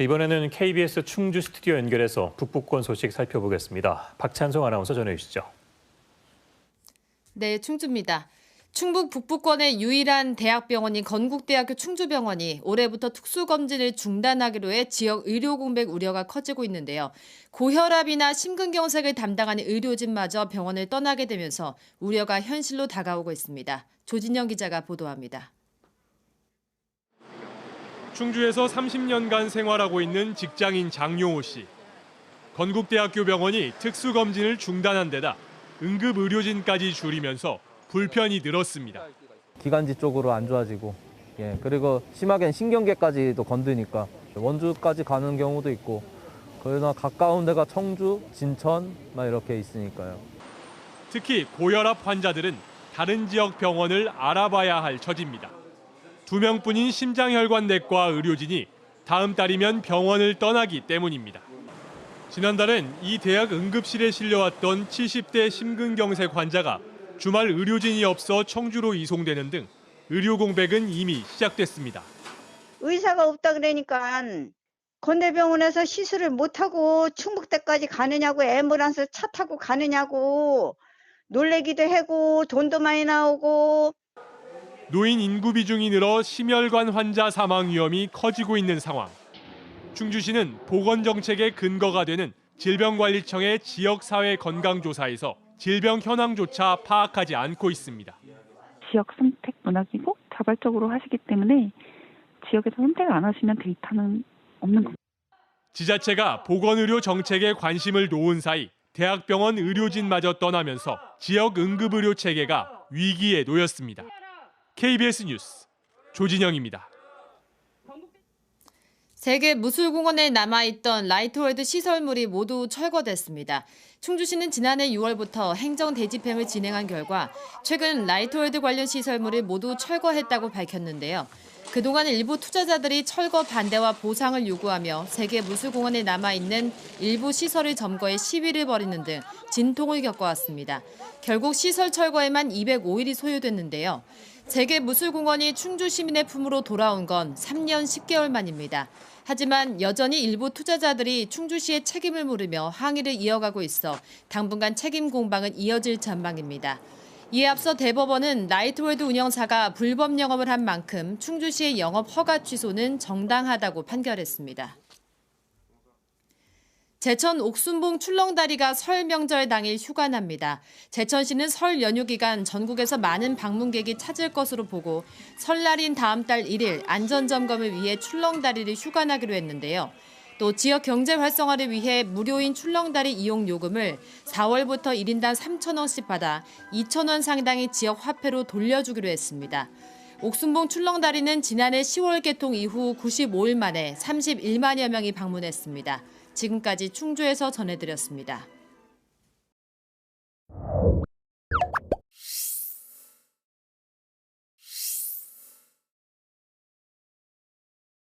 이번에는 KBS 충주 스튜디오 연결해서 북부권 소식 살펴보겠습니다. 박찬송 아나운서 전해 주시죠. 네, 충주입니다. 충북 북부권의 유일한 대학병원인 건국대학교 충주병원이 올해부터 특수검진을 중단하기로 해 지역 의료 공백 우려가 커지고 있는데요. 고혈압이나 심근경색을 담당하는 의료진마저 병원을 떠나게 되면서 우려가 현실로 다가오고 있습니다. 조진영 기자가 보도합니다. 충주에서 30년간 생활하고 있는 직장인 장용호 씨. 건국대학교 병원이 특수검진을 중단한 데다 응급의료진까지 줄이면서 불편이 늘었습니다. 기관지 쪽으로 안 좋아지고, 그리고 심하게는 신경계까지도 건드니까 원주까지 가는 경우도 있고, 그러나 가까운 데가 청주, 진천 막 이렇게 있으니까요. 특히 고혈압 환자들은 다른 지역 병원을 알아봐야 할 처지입니다. 2명뿐인 심장혈관내과 의료진이 다음 달이면 병원을 떠나기 때문입니다. 지난달엔 이 대학 응급실에 실려왔던 70대 심근경색 환자가 주말 의료진이 없어 청주로 이송되는 등 의료 공백은 이미 시작됐습니다. 의사가 없다 그러니까 건대병원에서 시술을 못하고 충북대까지 가느냐고, 앰뷸런스 차 타고 가느냐고 놀래기도 하고 돈도 많이 나오고. 노인 인구 비중이 늘어 심혈관 환자 사망 위험이 커지고 있는 상황. 충주시는 보건정책의 근거가 되는 질병관리청의 지역사회 건강조사에서 질병 현황조차 파악하지 않고 있습니다. 지역 선택 문화이고 자발적으로 하시기 때문에 지역에서 선택을 안 하시면 데이터는 없는 겁니다. 지자체가 보건의료 정책에 관심을 놓은 사이 대학병원 의료진마저 떠나면서 지역 응급의료 체계가 위기에 놓였습니다. KBS 뉴스 조진영입니다. 세계 무술공원에 남아있던 라이트월드 시설물이 모두 철거됐습니다. 충주시는 지난해 6월부터 행정 대집행을 진행한 결과 최근 라이트월드 관련 시설물을 모두 철거했다고 밝혔는데요. 그동안 일부 투자자들이 철거 반대와 보상을 요구하며 세계 무술공원에 남아있는 일부 시설을 점거해 시위를 벌이는 등 진통을 겪어왔습니다. 결국 시설 철거에만 205일이 소요됐는데요. 세계 무술공원이 충주 시민의 품으로 돌아온 건 3년 10개월 만입니다. 하지만 여전히 일부 투자자들이 충주시의 책임을 물으며 항의를 이어가고 있어 당분간 책임 공방은 이어질 전망입니다. 이에 앞서 대법원은 라이트월드 운영사가 불법 영업을 한 만큼 충주시의 영업 허가 취소는 정당하다고 판결했습니다. 제천 옥순봉 출렁다리가 설 명절 당일 휴관합니다. 제천시는 설 연휴 기간 전국에서 많은 방문객이 찾을 것으로 보고 설날인 다음 달 1일 안전점검을 위해 출렁다리를 휴관하기로 했는데요. 또 지역 경제 활성화를 위해 무료인 출렁다리 이용 요금을 4월부터 1인당 3,000원씩 받아 2,000원 상당의 지역 화폐로 돌려주기로 했습니다. 옥순봉 출렁다리는 지난해 10월 개통 이후 95일 만에 31만여 명이 방문했습니다. 지금까지 충주에서 전해드렸습니다.